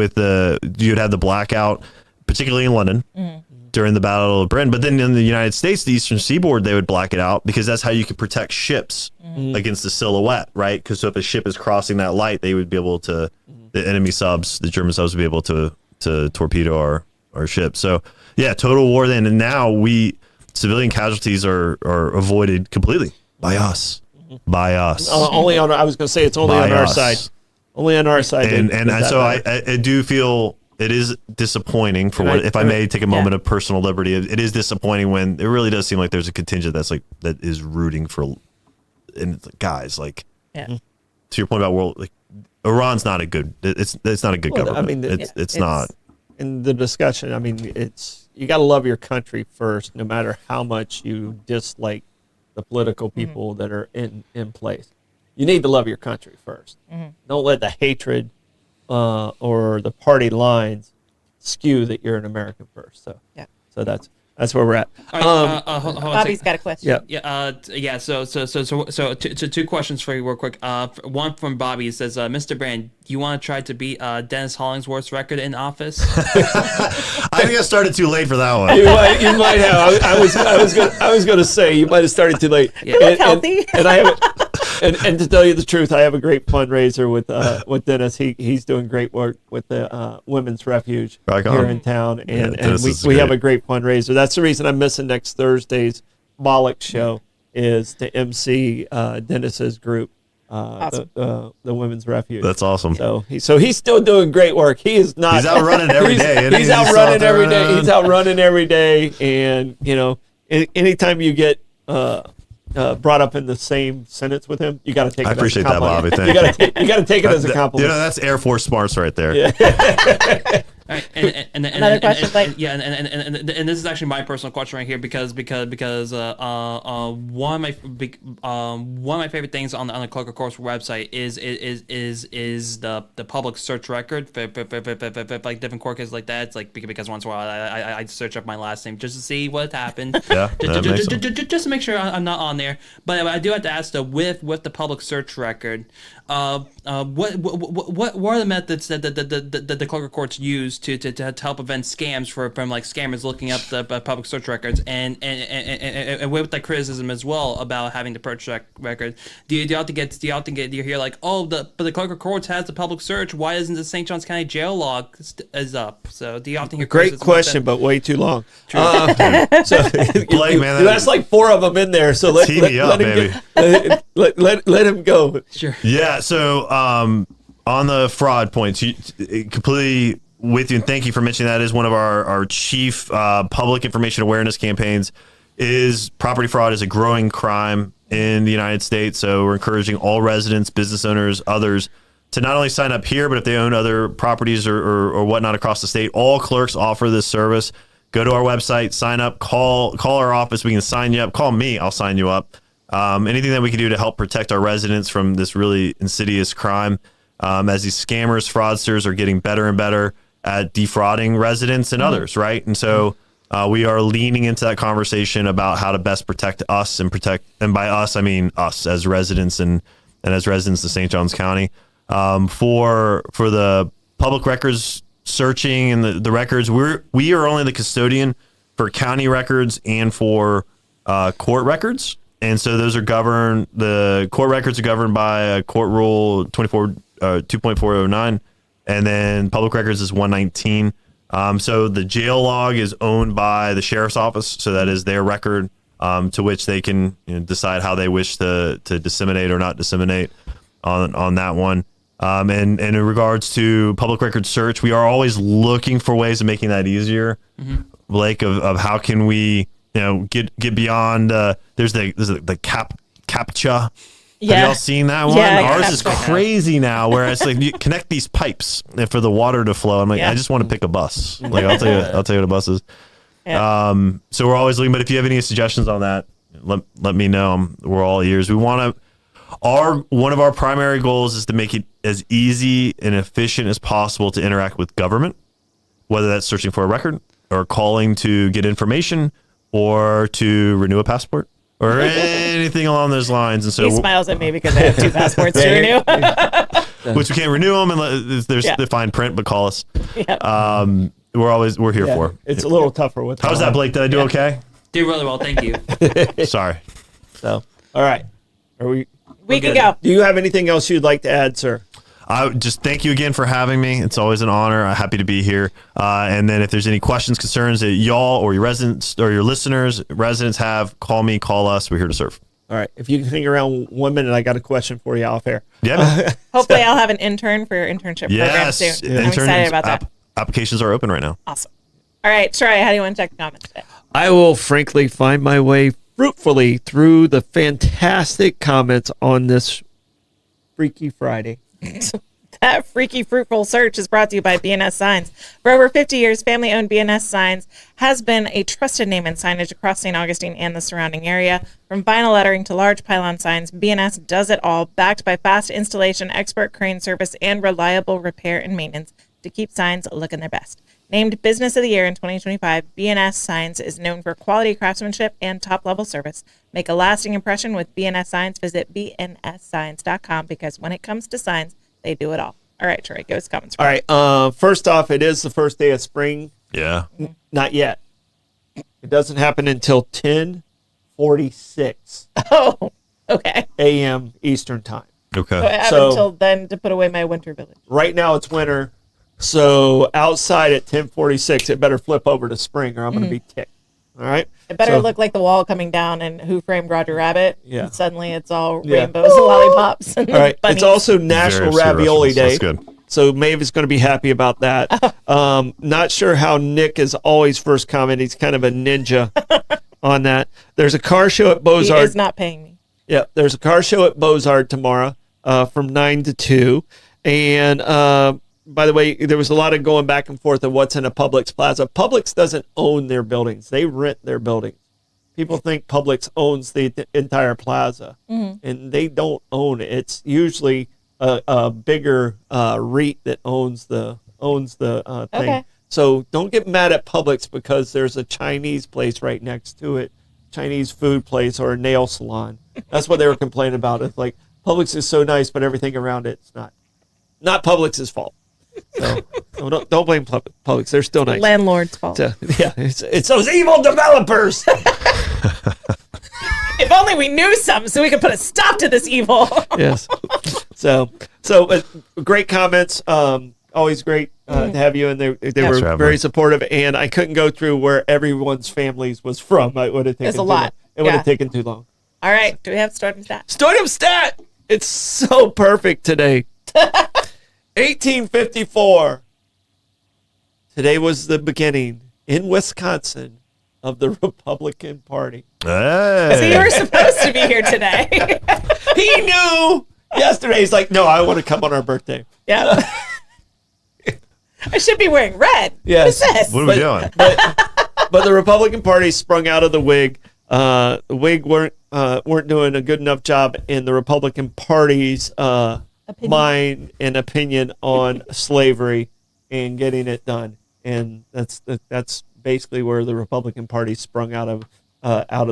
you'd have the blackout, particularly in London during the Battle of Britain. But then in the United States, the Eastern Seaboard, they would black it out because that's how you could protect ships against the silhouette, right? Because so if a ship is crossing that light, they would be able to, the enemy subs, the German subs, would be able to torpedo our ship. So yeah, total war then, and now civilian casualties are avoided completely by us. By us. Only on. I was going to say it's only By on our us. side. Only on our side. And so I do feel it is disappointing if I may take a moment of personal liberty. It is disappointing when it really does seem like there's a contingent that is rooting for, and it's like, guys, like to your point about world, like Iran's not a good. It's not a good government. I mean, it's not. In the discussion, I mean, you got to love your country first, no matter how much you dislike the political people that are in place. You need to love your country first. Don't let the hatred or the party lines skew that you're an American first. So that's where we're at. Hold on Bobby's got a question. Yeah. So two questions for you real quick. One from Bobby. It says, Mr. Brand, do you want to try to beat Dennis Hollingsworth's record in office? I think I started too late for that one. You might have. I was going to say you might have started too late. Healthy. And I have. And to tell you the truth, I have a great fundraiser with Dennis. He's doing great work with the Women's Refuge here in town, and we have a great fundraiser. That's the reason I'm missing next Thursday's Bollock show is to MC Dennis's group, Awesome. the Women's Refuge. That's awesome. So he's still doing great work. He is not. He's out running every day. He's out running every day. He's out running every day, and anytime you get. Brought up in the same sentence with him, you got to take it. I appreciate as a that, Bobby. compliment. You got to take it as a compliment. That's Air Force smarts right there. Yeah. All right, Another question, Blake? And this is actually my personal question right here because one of my favorite things on the Clerk of Courts website is the public search record for like different court cases like that. It's like because once in a while I search up my last name just to see what happened. Yeah, just to make sure I'm not on there. But I do have to ask though, with the public search record, what are the methods that the Clerk of Courts use to help prevent scams from like scammers looking up the public search records and with that criticism as well about having to purchase record? Do you hear like, but the Clerk of Courts has the public search, why isn't the St. Johns County jail log is up? So do you often hear Great question, but way too long. True. So Blake, man, that's like 4 of them in there. So let him go. Sure. Yeah. So on the fraud points, completely with you, and thank you for mentioning that. Is one of our chief public information awareness campaigns. Is property fraud is a growing crime in the United States. So we're encouraging all residents, business owners, others to not only sign up here, but if they own other properties or whatnot across the state, all clerks offer this service. Go to our website, sign up, call our office. We can sign you up. Call me, I'll sign you up. Anything that we can do to help protect our residents from this really insidious crime, as these scammers, fraudsters are getting better and better at defrauding residents and others, right? And so we are leaning into that conversation about how to best protect us and by us, I mean us as residents and as residents of St. Johns County. For the public records searching and the records, we are only the custodian for county records and for court records. And so those are governed, the court records are governed by Court Rule 2.409, and then public records is 119. So the jail log is owned by the sheriff's office, so that is their record, to which they can decide how they wish to disseminate or not disseminate on that one. And in regards to public record search, we are always looking for ways of making that easier, Blake, of how can we get beyond there's the CAPTCHA. Yeah. Have y'all seen that one? Yeah, Ours is crazy now, where it's like you connect these pipes for the water to flow. I'm like, I just want to pick a bus. Like I'll tell you what a bus is. Yeah. So we're always looking, but if you have any suggestions on that, let me know. We're all ears. We want to. One of our primary goals is to make it as easy and efficient as possible to interact with government, whether that's searching for a record or calling to get information or to renew a passport. or anything along those lines. And so He smiles at me because I have 2 passports to renew. which we can't renew them unless there's the fine print, but call us. Yeah. We're here Yeah, for. it's a little tougher with. How's that, Blake? Did I do okay? Did really well, thank you. Sorry. So, all right. Are we? We can go. Do you have anything else you'd like to add, sir? I just thank you again for having me. It's always an honor. I'm happy to be here. And then if there's any questions, concerns that y'all or your residents or your residents have, call me, call us. We're here to serve. All right. If you can hang around 1 minute, I got a question for you off air. Yeah. Man. Hopefully, I'll have an intern for your internship program soon. I'm excited about that. Applications are open right now. Awesome. All right, Troy, how do you want to check the comments today? I will frankly find my way fruitfully through the fantastic comments on this Freaky Friday. That freaky fruitful search is brought to you by BNS Signs. For over 50 years, family-owned BNS Signs has been a trusted name in signage across St. Augustine and the surrounding area. From vinyl lettering to large pylon signs, BNS does it all, backed by fast installation, expert crane service, and reliable repair and maintenance to keep signs looking their best. Named Business of the Year in 2025, BNS Signs is known for quality craftsmanship and top-level service. Make a lasting impression with BNS Signs. Visit bnssigns.com because when it comes to signs, they do it all. All right, Troy, give us comments. All right. First off, it is the first day of spring. Yeah. Not yet. It doesn't happen until 10:46 Oh, okay. a.m. Eastern time. So I Okay. have So- until then to put away my winter village. Right now it's winter. So outside at 10:46, it better flip over to spring or I'm going to be ticked. All right. It better So- look like the wall coming down and Who Framed Roger Rabbit. Yeah. And suddenly it's all Yeah. rainbows and lollipops. And All right. bunnies. It's also National Very obscure Ravioli Day. reference. That's good. So Maeve is going to be happy about that. Not sure how Nick is always first comment. He's kind of a ninja on that. There's a car show at He Beaux-Arts. is not paying me. Yeah, there's a car show at Beaux-Arts tomorrow from 9 to 2. And by the way, there was a lot of going back and forth of what's in a Publix plaza. Publix doesn't own their buildings. They rent their buildings. People think Publix owns the entire plaza, and they don't own it. It's usually a bigger REIT that owns the thing. Okay. So don't get mad at Publix because there's a Chinese place right next to it, Chinese food place or a nail salon. That's what they were complaining about. It's like Publix is so nice, but everything around it's not Publix's fault. So don't blame Publix. They're still nice. Landlord's fault. Yeah, it's those evil developers. If only we knew something so we could put a stop to this evil. Yes. So great comments. Always great to have you, and they Thanks for were having very me. supportive. And I couldn't go through where everyone's families was from. I would have taken There's a too lot. long. It would Yeah. have taken too long. All right. Do we have Stardom Stat? Stardom stat. It's so perfect today. 1854. Today was the beginning in Wisconsin of the Republican Party. So you Hey. were supposed to be here today. He knew yesterday. He's like, no, I want to come on our birthday. Yeah. I should be wearing red. Yes. What is this? What are we doing? But the Republican Party sprung out of the Whig. The Whig weren't doing a good enough job in the Republican Party's mind and opinion on slavery and getting it done. And that's basically where the Republican Party sprung out of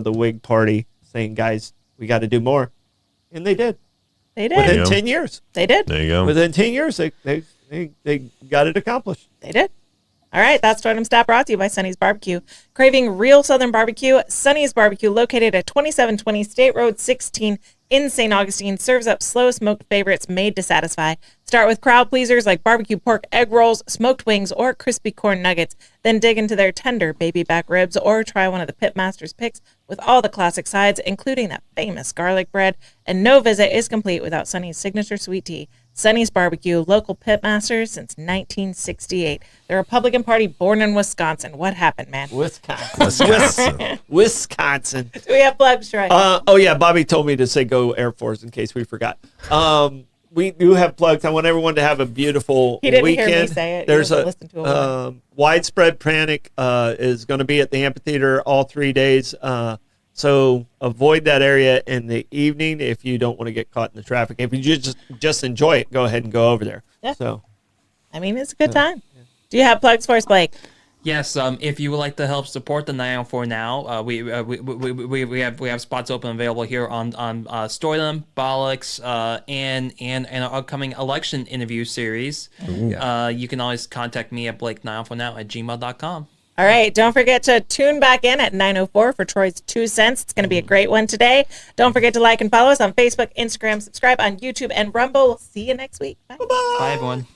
the Whig Party, saying, guys, we got to do more. And they did. They did. Within Yeah. 10 years. They did. There you go. Within 10 years, they got it accomplished. They did. All right, that's Stardom Stat brought to you by Sonny's Barbecue. Craving real Southern barbecue? Sonny's Barbecue, located at 2720 State Road 16 in St. Augustine, serves up slow smoked favorites made to satisfy. Start with crowd pleasers like barbecue pork egg rolls, smoked wings, or crispy corn nuggets. Then dig into their tender baby back ribs or try one of the Pitmaster's picks with all the classic sides, including that famous garlic bread. And no visit is complete without Sonny's signature sweet tea. Sonny's Barbecue, local pitmaster since 1968. The Republican Party born in Wisconsin. What happened, man? Wisconsin. Wisconsin. Do we have plugs, Troy? Oh yeah, Bobby told me to say go Air Force in case we forgot. We do have plugs. I want everyone to have a beautiful He didn't weekend. hear me say it. He There's doesn't a listen to a word. widespread panic is going to be at the amphitheater all 3 days. So avoid that area in the evening if you don't want to get caught in the traffic. If you just enjoy it, go ahead and go over there. Yeah. So I mean, it's a good time. Do you have plugs for us, Blake? Yes, if you would like to help support the 904 Now, we have spots open available here on Storyland, Bollocks, and our upcoming election interview series. You can always contact me at blake904now@gmail.com. All right. Don't forget to tune back in at 9:04 for Troy's 2 cents. It's going to be a great one today. Don't forget to like and follow us on Facebook, Instagram, subscribe on YouTube and Rumble. We'll see you next week. Bye. Bye, everyone.